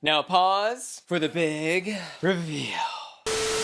Now pause for the big reveal.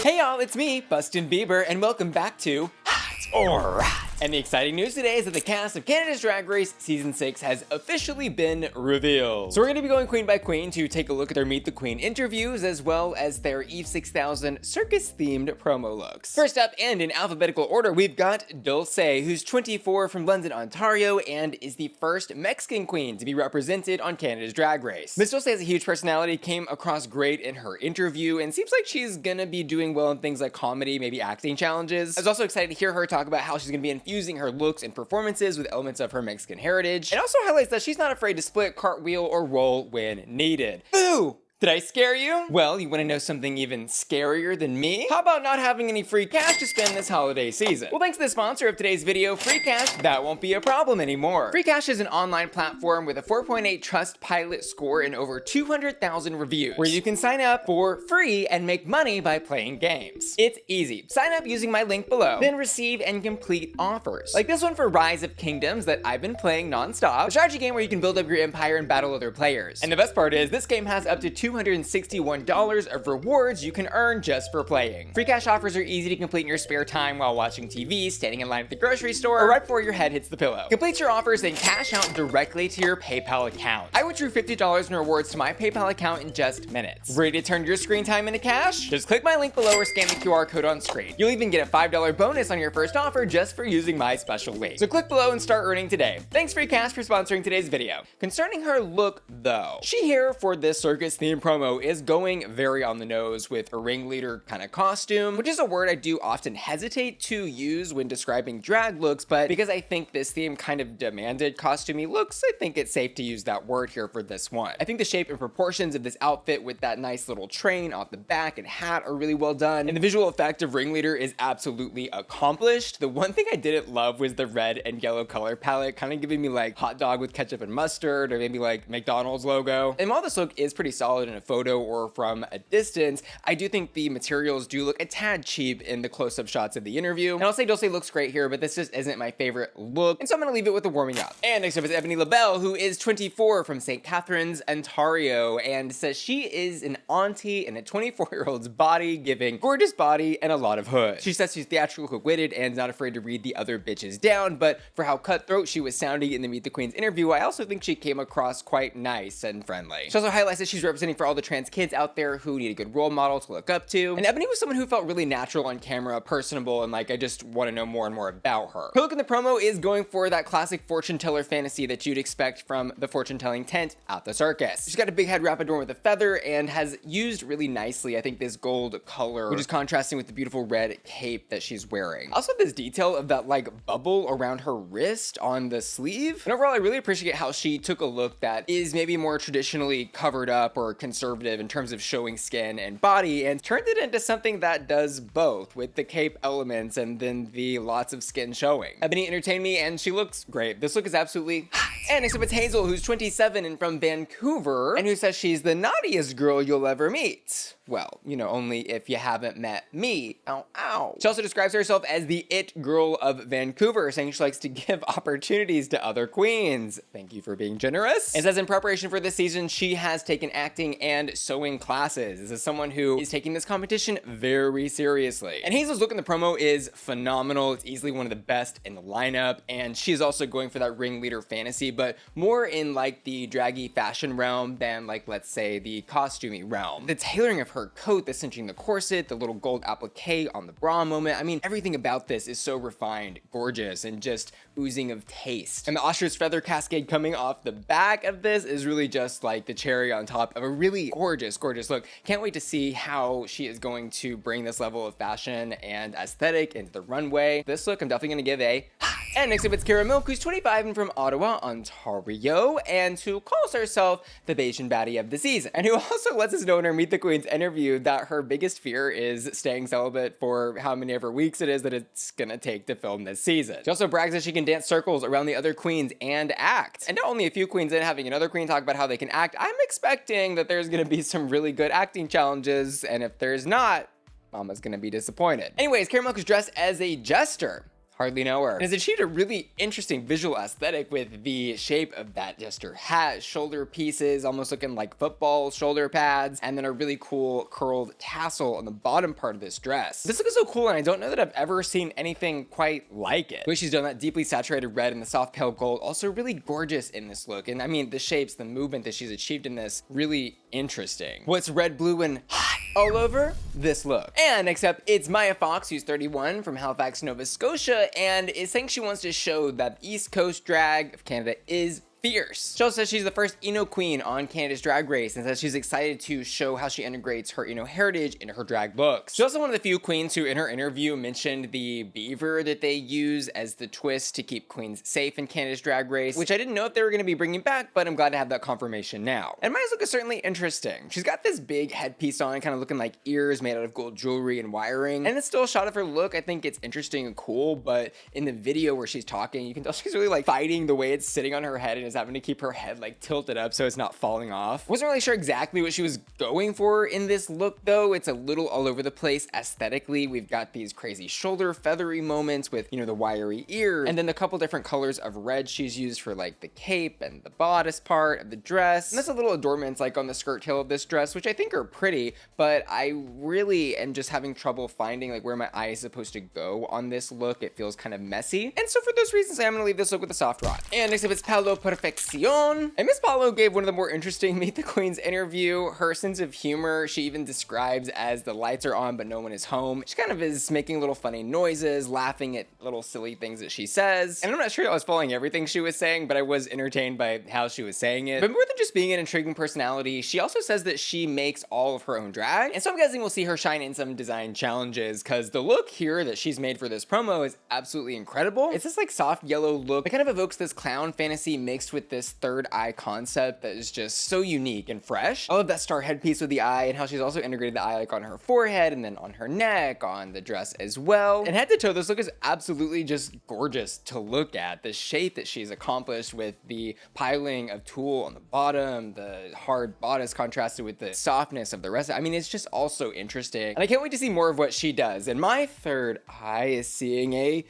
Hey y'all, it's me, Bustin' Bieber, and welcome back to Hot or Right. And the exciting news today is that the cast of Canada's Drag Race Season 6 has officially been revealed. So we're going to be going queen by queen to take a look at their Meet the Queen interviews, as well as their Eve 6000 circus-themed promo looks. First up, and in alphabetical order, we've got Dulce, who's 24 from London, Ontario, and is the first Mexican queen to be represented on Canada's Drag Race. Miss Dulce has a huge personality, came across great in her interview, and seems like she's gonna be doing well in things like comedy, maybe acting challenges. I was also excited to hear her talk about how she's gonna be infusing her looks and performances with elements of her Mexican heritage. It also highlights that she's not afraid to split, cartwheel, or roll when needed. Boo! Did I scare you? Well, you want to know something even scarier than me? How about not having any free cash to spend this holiday season? Well, thanks to the sponsor of today's video, Free Cash, that won't be a problem anymore. Free Cash is an online platform with a 4.8 Trustpilot score and over 200,000 reviews, where you can sign up for free and make money by playing games. It's easy. Sign up using my link below, then receive and complete offers. Like this one for Rise of Kingdoms that I've been playing non-stop, a strategy game where you can build up your empire and battle other players. And the best part is, this game has up to $261 of rewards you can earn just for playing. Free cash offers are easy to complete in your spare time while watching TV, standing in line at the grocery store, or right before your head hits the pillow. Complete your offers and cash out directly to your PayPal account. I withdrew $50 in rewards to my PayPal account in just minutes. Ready to turn your screen time into cash? Just click my link below or scan the QR code on screen. You'll even get a $5 bonus on your first offer just for using my special link. So click below and start earning today. Thanks Free Cash for sponsoring today's video. Concerning her look though, she here for this circus theme promo is going very on the nose with a ringleader kind of costume, which is a word I do often hesitate to use when describing drag looks, but because I think this theme kind of demanded costumey looks, I think it's safe to use that word here for this one. I think the shape and proportions of this outfit with that nice little train off the back and hat are really well done, and the visual effect of ringleader is absolutely accomplished. The one thing I didn't love was the red and yellow color palette, kind of giving me like hot dog with ketchup and mustard, or maybe like McDonald's logo. And while this look is pretty solid in a photo or from a distance, I do think the materials do look a tad cheap in the close-up shots of the interview. And I'll say Dulce looks great here, but this just isn't my favorite look, and so I'm gonna leave it with the warming up. And next up is Eboni LaBelle, who is 24 from St. Catharines, Ontario, and says she is an auntie in a 24-year-old's body, giving gorgeous body and a lot of hood. She says she's theatrical, quick-witted, and not afraid to read the other bitches down, but for how cutthroat she was sounding in the Meet the Queens interview, I also think she came across quite nice and friendly. She also highlights that she's representing for all the trans kids out there who need a good role model to look up to. And Eboni was someone who felt really natural on camera, personable, and like I just want to know more and more about her. Her look in the promo is going for that classic fortune teller fantasy that you'd expect from the fortune telling tent at the circus. She's got a big head wrap adorned with a feather and has used really nicely, I think, this gold color, which is contrasting with the beautiful red cape that she's wearing. Also, this detail of that like bubble around her wrist on the sleeve. And overall, I really appreciate how she took a look that is maybe more traditionally covered up or conservative in terms of showing skin and body, and turned it into something that does both, with the cape elements and then the lots of skin showing. Eboni entertained me and she looks great. This look is absolutely hot. And next up it's Hazel, who's 27 and from Vancouver, and who says she's the naughtiest girl you'll ever meet. Well, you know, only if you haven't met me. Ow, ow. She also describes herself as the it girl of Vancouver, saying she likes to give opportunities to other queens. Thank you for being generous. And says in preparation for this season, she has taken acting and sewing classes. This is someone who is taking this competition very seriously. And Hazel's look in the promo is phenomenal. It's easily one of the best in the lineup, and she's also going for that ringleader fantasy, but more in like the draggy fashion realm than like, let's say, the costumey realm. The tailoring of her coat, the cinching the corset, the little gold applique on the bra moment. I mean, everything about this is so refined, gorgeous, and just oozing of taste. And the ostrich feather cascade coming off the back of this is really just like the cherry on top of a really gorgeous, gorgeous look. Can't wait to see how she is going to bring this level of fashion and aesthetic into the runway. This look, I'm definitely gonna give a hot. And next up it's Karamilk, who's 25 and from Ottawa, Ontario, and who calls herself the Bayesian baddie of the season, and who also lets us know in her Meet the Queens interview that her biggest fear is staying celibate for how many ever weeks it is that it's gonna take to film this season. She also brags that she can dance circles around the other queens and act. And not only a few queens in, having another queen talk about how they can act, I'm expecting that there's gonna be some really good acting challenges, and if there's not, Mama's gonna be disappointed. Anyways, Karamilk is dressed as a jester. hardly know her. And has achieved a really interesting visual aesthetic with the shape of that, just her hat, shoulder pieces, almost looking like football shoulder pads, and then a really cool curled tassel on the bottom part of this dress. This look is so cool, and I don't know that I've ever seen anything quite like it. The way she's done that deeply saturated red and the soft pale gold, also really gorgeous in this look. And I mean, the shapes, the movement that she's achieved in this, really interesting. What's red, blue, and hot all over this look? And except it's Mya Foxx, who's 31, from Halifax, Nova Scotia, and is saying she wants to show that East Coast drag of Canada is fierce. She also says she's the first Eno queen on Canada's Drag Race and says she's excited to show how she integrates her Eno heritage into her drag looks. She's also one of the few queens who in her interview mentioned the beaver that they use as the twist to keep queens safe in Canada's Drag Race, which I didn't know if they were going to be bringing back, but I'm glad to have that confirmation now. And Mya's look is certainly interesting. She's got this big headpiece on, kind of looking like ears made out of gold jewelry and wiring, and it's still a shot of her look. I think it's interesting and cool, but in the video where she's talking, you can tell she's really like fighting the way it's sitting on her head and is having to keep her head like tilted up so it's not falling off. Wasn't really sure exactly what she was going for in this look though. It's a little all over the place aesthetically. We've got these crazy shoulder feathery moments with, you know, the wiry ears, and then a couple different colors of red she's used for like the cape and the bodice part of the dress. And there's a little adornments like on the skirt tail of this dress, which I think are pretty, but I really am just having trouble finding like where my eye is supposed to go on this look. It feels kind of messy. And so for those reasons, I'm gonna leave this look with a soft rod. And next up it's Paolo Perfección. And Miss Paolo gave one of the more interesting Meet the Queens interview. Her sense of humor, she even describes as the lights are on but no one is home. She kind of is making little funny noises, laughing at little silly things that she says. And I'm not sure I was following everything she was saying, but I was entertained by how she was saying it. But more than just being an intriguing personality, she also says that she makes all of her own drag. And so I'm guessing we'll see her shine in some design challenges, because the look here that she's made for this promo is absolutely incredible. It's this like soft yellow look that kind of evokes this clown fantasy mixed with this third eye concept that is just so unique and fresh. I love that star headpiece with the eye and how she's also integrated the eye like on her forehead and then on her neck, on the dress as well. And head to toe, this look is absolutely just gorgeous to look at. The shape that she's accomplished with the piling of tulle on the bottom, the hard bodice contrasted with the softness of the rest. I mean, it's just all so interesting. And I can't wait to see more of what she does. And my third eye is seeing a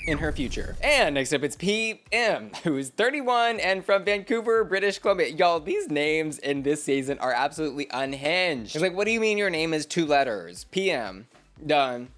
in her future. And next up it's PM, who's 31 and from Vancouver, British Columbia. Y'all, these names in this season are absolutely unhinged. It's like, what do you mean your name is 2 letters? PM. Done.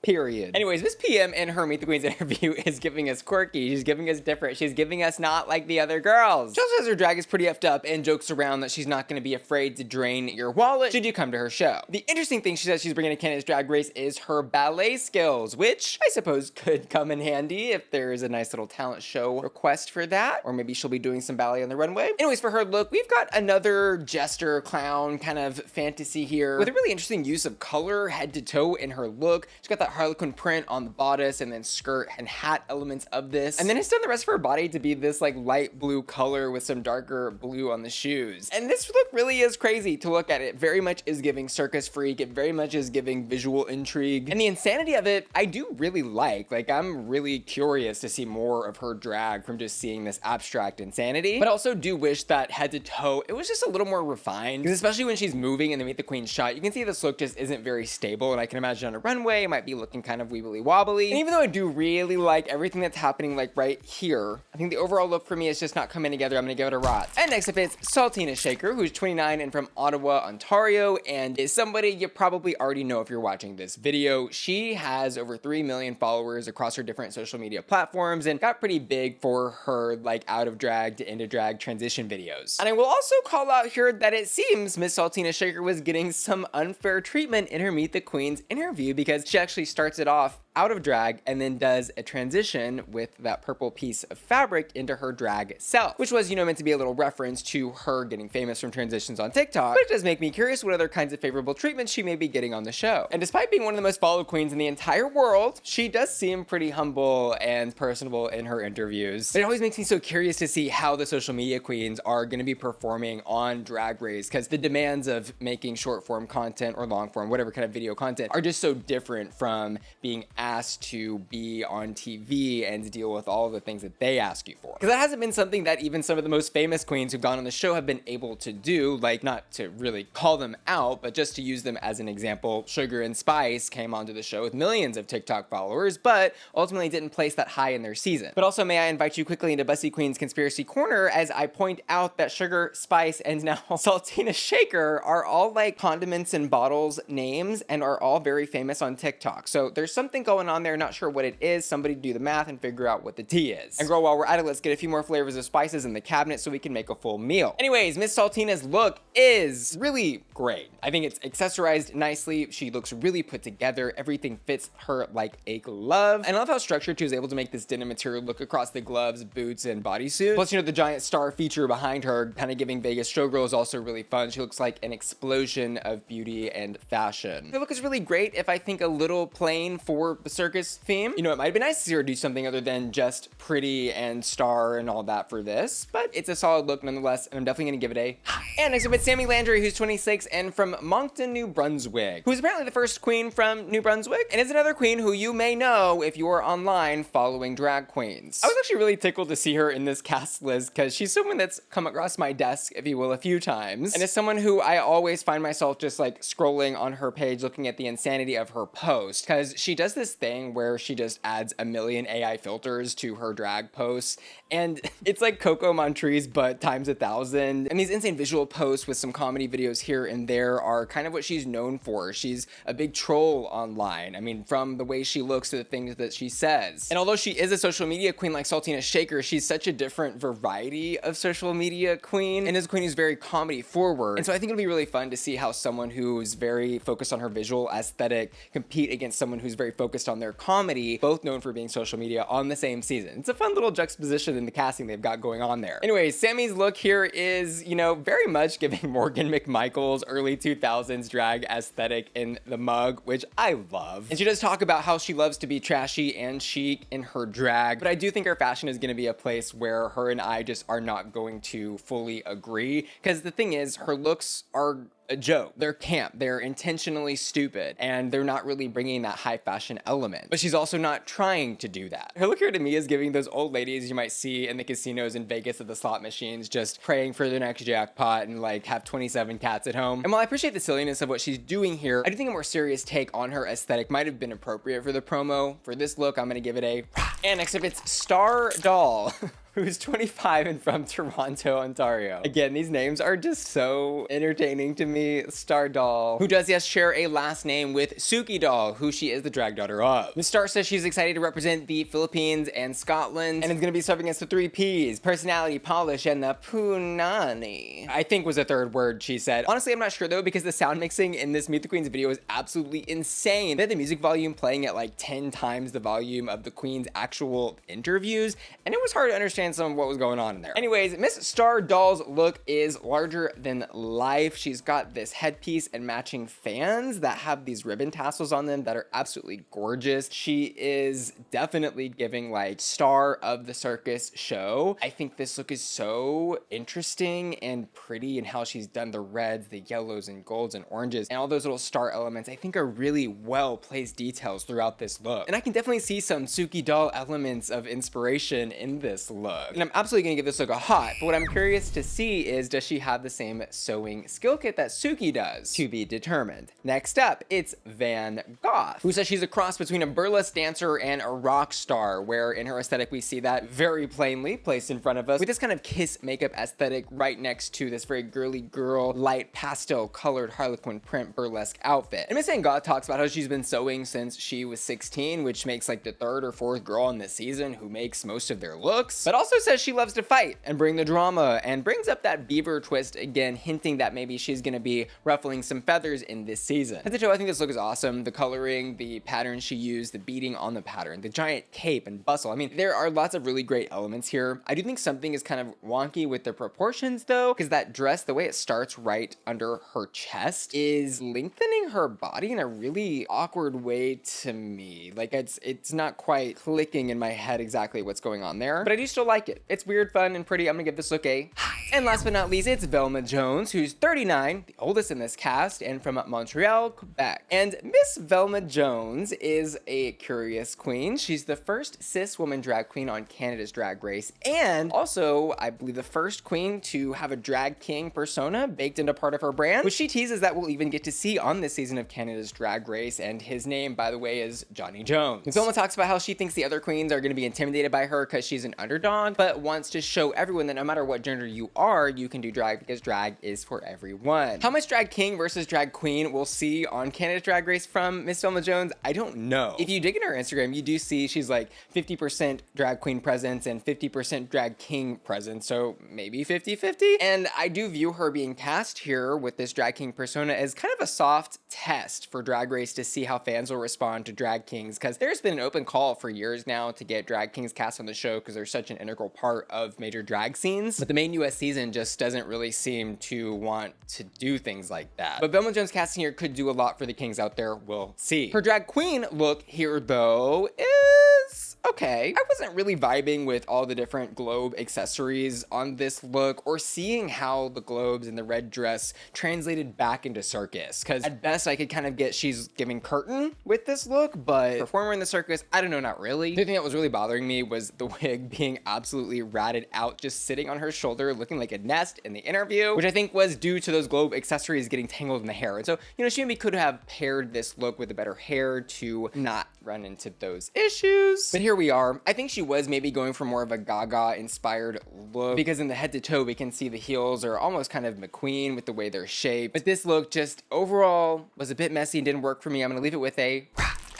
Period. Anyways, Miss PM in her Meet the Queens interview is giving us quirky. She's giving us different. She's giving us not like the other girls. She also says her drag is pretty effed up and jokes around that she's not going to be afraid to drain your wallet should you come to her show. The interesting thing she says she's bringing to Canada's Drag Race is her ballet skills, which I suppose could come in handy if there is a nice little talent show request for that, or maybe she'll be doing some ballet on the runway. Anyways, for her look, we've got another jester clown kind of fantasy here with a really interesting use of color head to toe in her look. She's got that Harlequin print on the bodice and then skirt and hat elements of this. And then it's done the rest of her body to be this like light blue color with some darker blue on the shoes. And this look really is crazy to look at. It very much is giving circus freak. It very much is giving visual intrigue. And the insanity of it, I do really like. Like, I'm really curious to see more of her drag from just seeing this abstract insanity. But I also do wish that head to toe, it was just a little more refined. Because especially when she's moving in the Meet the Queen shot, you can see this look just isn't very stable. And I can imagine on a runway, it might be looking kind of wibbly wobbly. And even though I do really like everything that's happening like right here, I think the overall look for me is just not coming together. I'm gonna give it a rot. And next up is Saltina Shaker, who's 29 and from Ottawa, Ontario, and is somebody you probably already know if you're watching this video. She has over 3 million followers across her different social media platforms and got pretty big for her like out of drag to into drag transition videos. And I will also call out here that it seems Miss Saltina Shaker was getting some unfair treatment in her Meet the Queens interview, because she actually starts it off out of drag and then does a transition with that purple piece of fabric into her drag self, which was, you know, meant to be a little reference to her getting famous from transitions on TikTok. But it does make me curious what other kinds of favorable treatments she may be getting on the show. And despite being one of the most followed queens in the entire world, she does seem pretty humble and personable in her interviews. But it always makes me so curious to see how the social media queens are going to be performing on Drag Race, because the demands of making short form content or long form, whatever kind of video content, are just so different from from being asked to be on TV and to deal with all the things that they ask you for. Because that hasn't been something that even some of the most famous queens who've gone on the show have been able to do, like not to really call them out, but just to use them as an example. Sugar and Spice came onto the show with millions of TikTok followers, but ultimately didn't place that high in their season. But also, may I invite you quickly into Bussy Queen's Conspiracy Corner as I point out that Sugar, Spice, and now Saltina Shaker are all like condiments and bottles names and are all very famous on TikTok. So there's something going on there, not sure what it is. Somebody do the math and figure out what the tea is. And girl, while we're at it, let's get a few more flavors of spices in the cabinet so we can make a full meal. Anyways, Miss Saltina's look is really great. I think it's accessorized nicely. She looks really put together. Everything fits her like a glove. And I love how structured she was able to make this denim material look across the gloves, boots, and bodysuit. Plus, you know, the giant star feature behind her, kind of giving Vegas showgirl, is also really fun. She looks like an explosion of beauty and fashion. Her look is really great, if I think a little plain for the circus theme. You know, it might have been nice to see her do something other than just pretty and star and all that for this, but it's a solid look nonetheless, and I'm definitely gonna give it a high. And next up, it's Sami Landri, who's 26 and from Moncton, New Brunswick, who's apparently the first queen from New Brunswick, and is another queen who you may know if you are online following drag queens. I was actually really tickled to see her in this cast list because she's someone that's come across my desk, if you will, a few times, and is someone who I always find myself just like scrolling on her page looking at the insanity of her post, because she does this thing where she just adds a million AI filters to her drag posts, and it's like Coco Montrese but times 1,000. And these insane visual posts with some comedy videos here and there are kind of what she's known for. She's a big troll online. I mean, from the way she looks to the things that she says. And although she is a social media queen like Saltina Shaker, she's such a different variety of social media queen, and is a queen who's very comedy forward. And so I think it'll be really fun to see how someone who's very focused on her visual aesthetic compete against someone who's very focused on their comedy, both known for being social media, on the same season. It's a fun little juxtaposition in the casting they've got going on there. Anyways, Sami's look here is, you know, very much giving Morgan McMichael's early 2000s drag aesthetic in the mug, which I love. And she does talk about how she loves to be trashy and chic in her drag, but I do think her fashion is going to be a place where her and I just are not going to fully agree, because the thing is, her looks are a joke. They're camp, they're intentionally stupid, and they're not really bringing that high fashion element. But she's also not trying to do that. Her look here to me is giving those old ladies you might see in the casinos in Vegas at the slot machines, just praying for their next jackpot and like have 27 cats at home. And while I appreciate the silliness of what she's doing here, I do think a more serious take on her aesthetic might have been appropriate for the promo. For this look, I'm gonna give it a and next up, it's Star Doll. Who's 25 and from Toronto, Ontario. Again, these names are just so entertaining to me. Star Doll, who does, yes, share a last name with Suki Doll, who she is the drag daughter of. Ms. Star says she's excited to represent the Philippines and Scotland, and is gonna be serving against the 3 Ps, personality, polish, and the punani. I think was a third word she said. Honestly, I'm not sure though, because the sound mixing in this Meet the Queens video is absolutely insane. They had the music volume playing at like 10 times the volume of the Queen's actual interviews, and it was hard to understand some of what was going on in there. Anyways, Miss Star Doll's look is larger than life. She's got this headpiece and matching fans that have these ribbon tassels on them that are absolutely gorgeous. She is definitely giving like star of the circus show. I think this look is so interesting and pretty, and how she's done the reds, the yellows, and golds, and oranges, and all those little star elements I think are really well placed details throughout this look. And I can definitely see some Suki Doll elements of inspiration in this look. And I'm absolutely gonna give this look a hot, but what I'm curious to see is, does she have the same sewing skill kit that Suki does? To be determined. Next up, it's Van Goth, who says she's a cross between a burlesque dancer and a rock star, where in her aesthetic we see that very plainly placed in front of us with this kind of kiss makeup aesthetic right next to this very girly girl, light pastel colored harlequin print burlesque outfit. And Miss Van Goth talks about how she's been sewing since she was 16, which makes like the 3rd or 4th girl in this season who makes most of their looks, but also says she loves to fight and bring the drama, and brings up that beaver twist again, hinting that maybe she's gonna be ruffling some feathers in this season. At the toe, I think this look is awesome. The coloring, the pattern she used, the beading on the pattern, the giant cape and bustle. I mean, there are lots of really great elements here. I do think something is kind of wonky with the proportions though, because that dress, the way it starts right under her chest, is lengthening her body in a really awkward way to me. Like it's not quite clicking in my head exactly what's going on there, but I do still like it. It's weird, fun, and pretty. I'm gonna give this look a high. And last but not least, it's Velma Jones, who's 39, the oldest in this cast, and from Montreal, Quebec. And Miss Velma Jones is a curious queen. She's the first cis woman drag queen on Canada's Drag Race, and also, I believe, the first queen to have a drag king persona baked into part of her brand, which she teases that we'll even get to see on this season of Canada's Drag Race, and his name, by the way, is Johnny Jones. And Velma talks about how she thinks the other queens are going to be intimidated by her because she's an underdog, but wants to show everyone that no matter what gender you are, you can do drag because drag is for everyone. How much drag king versus drag queen we'll see on Canada's Drag Race from Miss Velma Jones, I don't know. If you dig in her Instagram, you do see she's like 50% drag queen presence and 50% drag king presence, so maybe 50-50. And I do view her being cast here with this drag king persona as kind of a soft test for Drag Race to see how fans will respond to drag kings, because there's been an open call for years now to get drag kings cast on the show because they're such an integral part of major drag scenes, but the main US season just doesn't really seem to want to do things like that. But Velma Jones casting here could do a lot for the kings out there, we'll see. Her drag queen look here though is okay. I wasn't really vibing with all the different globe accessories on this look, or seeing how the globes and the red dress translated back into circus, because at best I could kind of get she's giving curtain with this look, but performer in the circus, I don't know, not really. The thing that was really bothering me was the wig being absolutely ratted out, just sitting on her shoulder looking like a nest in the interview, which I think was due to those globe accessories getting tangled in the hair. And so, you know, she maybe could have paired this look with a better hair to not run into those issues. But here we are. I think she was maybe going for more of a Gaga inspired look, because in the head to toe we can see the heels are almost kind of McQueen with the way they're shaped. But this look just overall was a bit messy and didn't work for me. I'm gonna leave it with a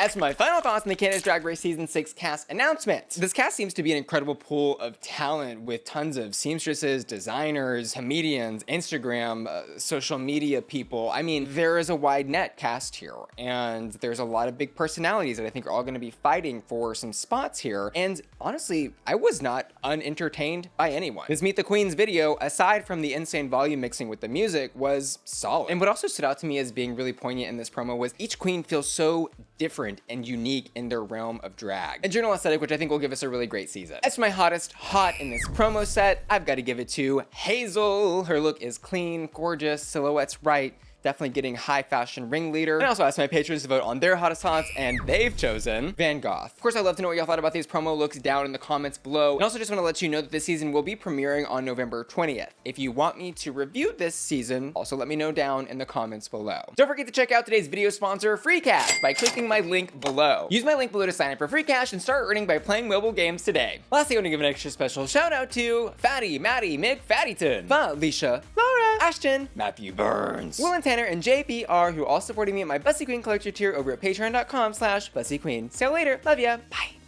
As for my final thoughts on the Canada's Drag Race Season 6 cast announcements, this cast seems to be an incredible pool of talent with tons of seamstresses, designers, comedians, Instagram, social media people. I mean, there is a wide net cast here, and there's a lot of big personalities that I think are all going to be fighting for some spots here. And honestly, I was not unentertained by anyone. This Meet the Queens video, aside from the insane volume mixing with the music, was solid. And what also stood out to me as being really poignant in this promo was each queen feels so different and unique in their realm of drag. A general aesthetic, which I think will give us a really great season. As for my hottest hot in this promo set, I've got to give it to Hazel. Her look is clean, gorgeous, silhouette's right, definitely getting high fashion ringleader. And I also asked my patrons to vote on their hottest hots, and they've chosen Van Gogh. Of course, I'd love to know what y'all thought about these promo looks down in the comments below. And also just want to let you know that this season will be premiering on November 20th. If you want me to review this season, also let me know down in the comments below. Don't forget to check out today's video sponsor, Free Cash, by clicking my link below. Use my link below to sign up for Free Cash and start earning by playing mobile games today. Lastly, I want to give an extra special shout out to Fatty, Maddie, Mick, Fattyton, Felicia, Laura, Ashton, Matthew Burns, Will and Tanner, and JPR, who are all supporting me at my Bussy Queen collector tier over at patreon.com/BussyQueen. See you later. Love ya. Bye.